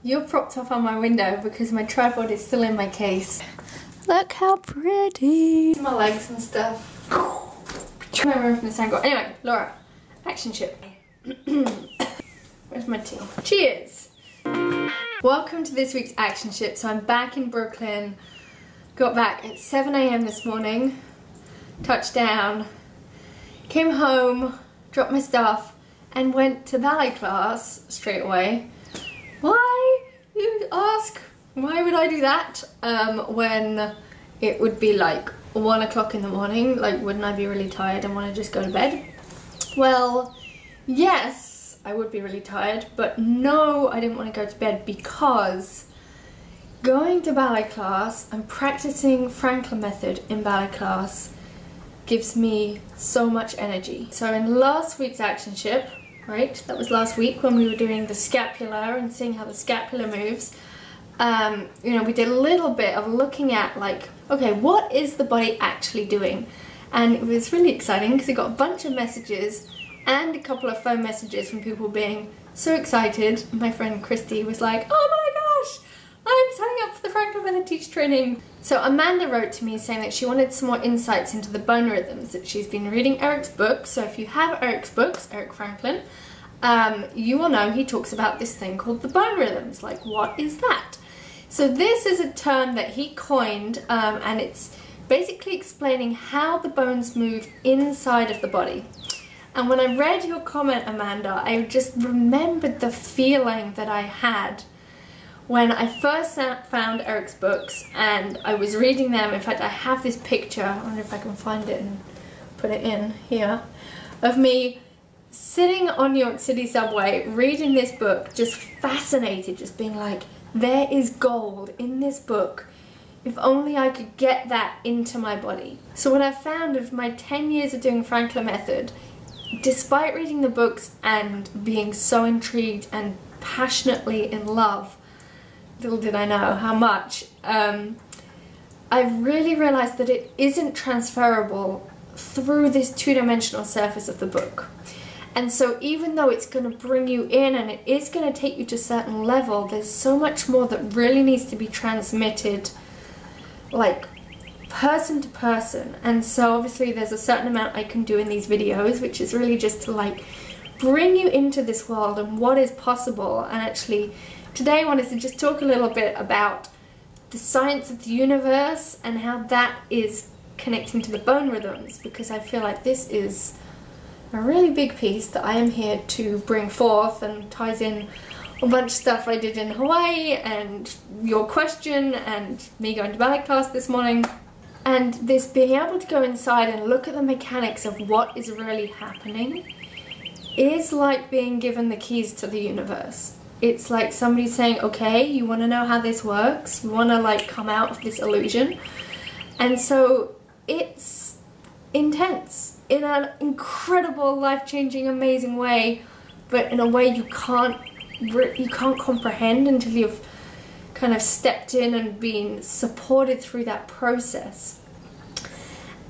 You're propped up on my window because my tripod is still in my case. Look how pretty. My legs and stuff. Try to from this angle. Anyway, Laura, action ship. Where's my tea? Cheers! Welcome to this week's action ship. So I'm back in Brooklyn. Got back at 7 AM this morning. Touchdown. Came home, dropped my stuff, and went to ballet class straight away. Why, you ask? Why would I do that when it would be like 1 o'clock in the morning? Like, wouldn't I be really tired and want to just go to bed? Well, yes, I would be really tired, but no, I didn't want to go to bed because going to ballet class and practicing Franklin method in ballet class gives me so much energy. So in last week's action ship, right, that was last week when we were doing the scapula and seeing how the scapula moves, you know, we did a little bit of looking at like, okay, what is the body actually doing? And it was really exciting because I got a bunch of messages and a couple of phone messages from people being so excited. My friend Christy was like, oh my gosh, I'm signing up for the Franklin Method Teach Training. So Amanda wrote to me saying that she wanted some more insights into the bone rhythms, that she's been reading Eric's book. So if you have Eric's books, Eric Franklin, you will know he talks about this thing called the bone rhythms. Like, what is that? So this is a term that he coined, and it's basically explaining how the bones move inside of the body. And when I read your comment, Amanda, I just remembered the feeling that I had when I first found Eric's books and I was reading them. In fact, I have this picture, I wonder if I can find it and put it in here, of me sitting on New York City subway reading this book, just fascinated, just being like, there is gold in this book. If only I could get that into my body. So what I've found of my 10 years of doing Franklin Method, despite reading the books and being so intrigued and passionately in love, little did I know how much, I really realized that it isn't transferable through this two-dimensional surface of the book. And so even though it's going to bring you in and it is going to take you to a certain level, there's so much more that really needs to be transmitted, like person to person. And so obviously there's a certain amount I can do in these videos, which is really just to like bring you into this world and what is possible. And actually today I wanted to just talk a little bit about the science of the universe and how that is connecting to the bone rhythms, because I feel like this is a really big piece that I am here to bring forth and ties in a bunch of stuff I did in Hawaii and your question and me going to ballet class this morning. And this being able to go inside and look at the mechanics of what is really happening is like being given the keys to the universe. It's like somebody saying, okay, you want to know how this works? You want to like come out of this illusion? And so it's intense in an incredible, life-changing, amazing way, but in a way you can't comprehend until you've kind of stepped in and been supported through that process.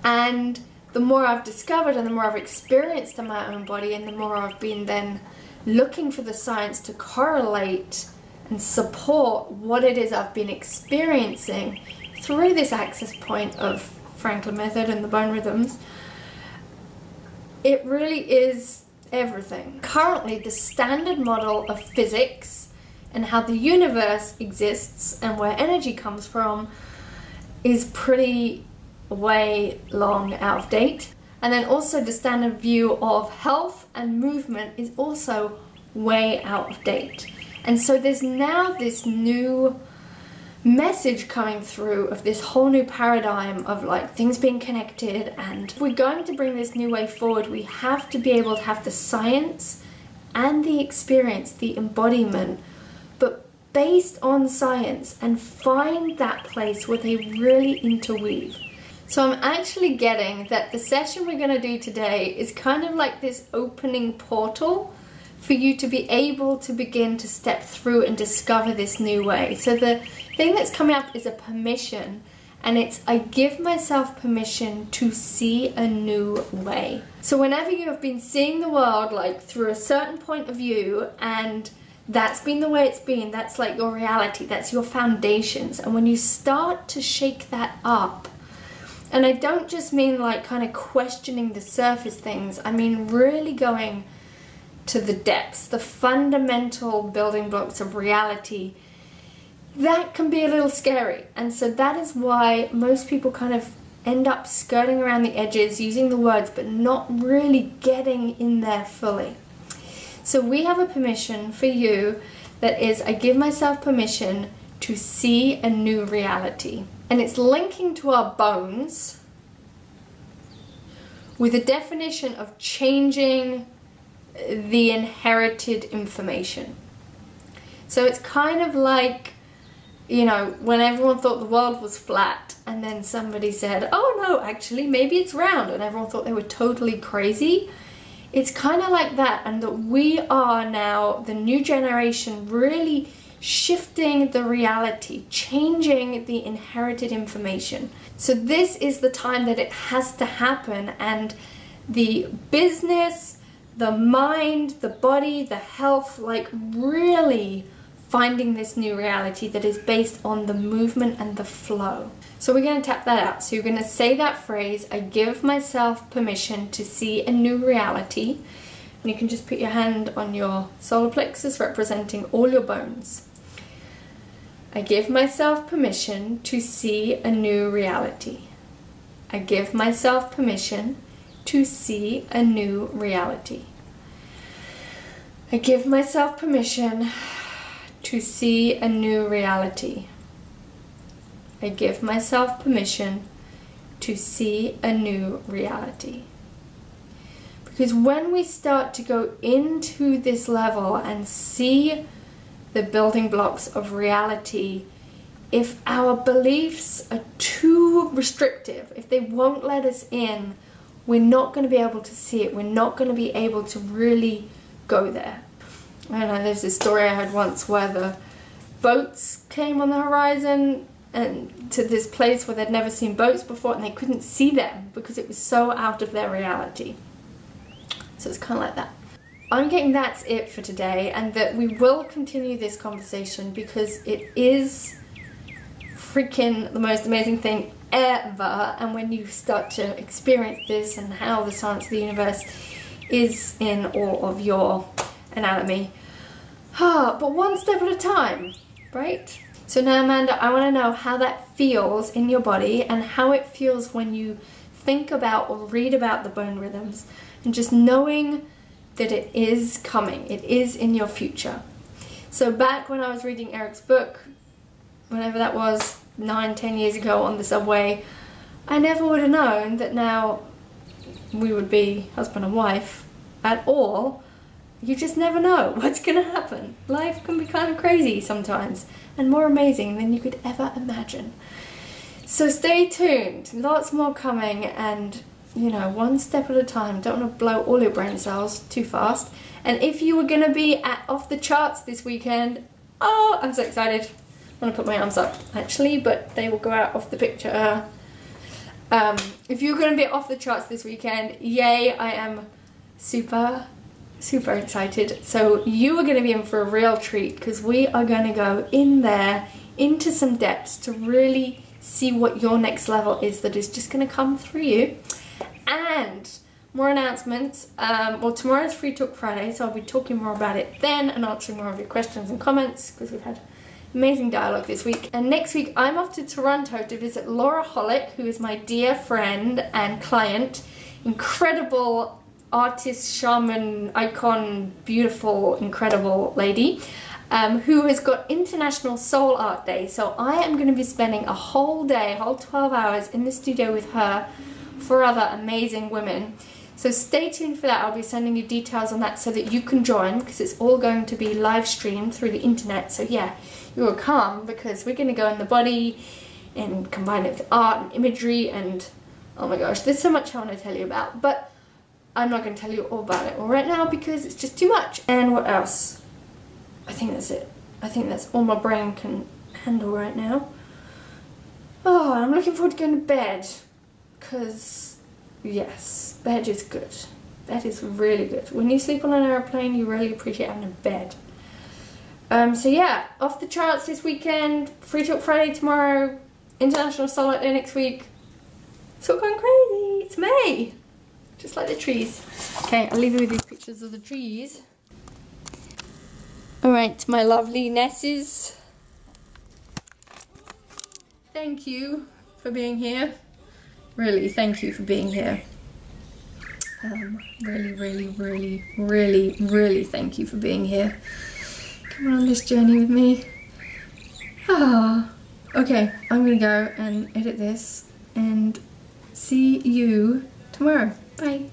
And the more I've discovered and the more I've experienced in my own body, and the more I've been then looking for the science to correlate and support what it is I've been experiencing through this access point of Franklin Method and the bone rhythms, it really is everything. Currently, the standard model of physics and how the universe exists and where energy comes from is pretty way long out of date. And then also the standard view of health and movement is also way out of date. And so there's now this new message coming through of this whole new paradigm of like things being connected, and if we're going to bring this new way forward, we have to be able to have the science and the experience, the embodiment, but based on science, and find that place where they really interweave. So I'm actually getting that the session we're going to do today is kind of like this opening portal for you to be able to begin to step through and discover this new way. So the thing that's coming up is a permission, and it's I give myself permission to see a new way. So whenever you have been seeing the world like through a certain point of view and That's been the way it's been. That's like your reality. That's your foundations. And when you start to shake that up, and I don't just mean like kind of questioning the surface things, I mean really going to the depths, the fundamental building blocks of reality, that can be a little scary. And so that is why most people kind of end up skirting around the edges, using the words, but not really getting in there fully. So we have a permission for you that is, I give myself permission to see a new reality. And it's linking to our bones with a definition of changing the inherited information. So it's kind of like, you know, when everyone thought the world was flat and then somebody said, oh no, actually maybe it's round, and everyone thought they were totally crazy. It's kind of like that, and that we are now, the new generation, really shifting the reality, changing the inherited information. So this is the time that it has to happen, and the business, the mind, the body, the health, like really finding this new reality that is based on the movement and the flow. So we're going to tap that out. So you're going to say that phrase, I give myself permission to see a new reality. And you can just put your hand on your solar plexus, representing all your bones. I give myself permission to see a new reality. I give myself permission to see a new reality. I give myself permission to see a new reality. I give myself permission to see a new reality. Because when we start to go into this level and see the building blocks of reality, if our beliefs are too restrictive, if they won't let us in, we're not going to be able to see it. We're not going to be able to really go there. I don't know, there's this story I heard once where the boats came on the horizon and to this place where they'd never seen boats before, and they couldn't see them because it was so out of their reality. So it's kind of like that. I'm getting that's it for today, and that we will continue this conversation because it is freaking the most amazing thing ever. And when you start to experience this and how the science of the universe is in all of your anatomy, but one step at a time, right? So now, Amanda, I want to know how that feels in your body and how it feels when you think about or read about the bone rhythms, and just knowing that it is coming, it is in your future. So back when I was reading Eric's book, whenever that was, 9-10 years ago on the subway, I never would have known that now we would be husband and wife at all. You just never know what's gonna happen. Life can be kind of crazy sometimes, and more amazing than you could ever imagine. So stay tuned, lots more coming, and you know, one step at a time. Don't want to blow all your brain cells too fast. And if you were gonna be off the charts this weekend, oh, I'm so excited. I'm gonna put my arms up actually, but they will go out of the picture. If you're gonna be off the charts this weekend, yay, I am super excited. So you are going to be in for a real treat, because we are going to go in there into some depths to really see what your next level is that is just going to come through you. And more announcements. Well, tomorrow's Free Talk Friday, so I'll be talking more about it then and answering more of your questions and comments, because we've had amazing dialogue this week. And next week I'm off to Toronto to visit Laura Hollick, who is my dear friend and client, incredible artist, shaman, icon, beautiful, incredible lady, who has got International Soul Art Day. So I am going to be spending a whole day, whole 12 hours in the studio with her for other amazing women. So stay tuned for that. I'll be sending you details on that so that you can join, because it's all going to be live streamed through the internet. So yeah, you will come, because we're going to go in the body and combine it with art and imagery, and oh my gosh, there's so much I want to tell you about. But I'm not going to tell you all about it all right now because it's just too much. And what else? I think that's it. I think that's all my brain can handle right now. Oh, I'm looking forward to going to bed, because yes, bed is good. Bed is really good. When you sleep on an airplane, you really appreciate having a bed. So yeah, off the charts this weekend, Free Talk Friday tomorrow, International Starlight Day next week. It's all going crazy. It's May. Just like the trees. Okay, I'll leave you with these pictures of the trees. Alright, my lovely Nesses. Thank you for being here. Really, thank you for being here. Really thank you for being here. Come on this journey with me. Okay, I'm gonna go and edit this and see you tomorrow. Bye.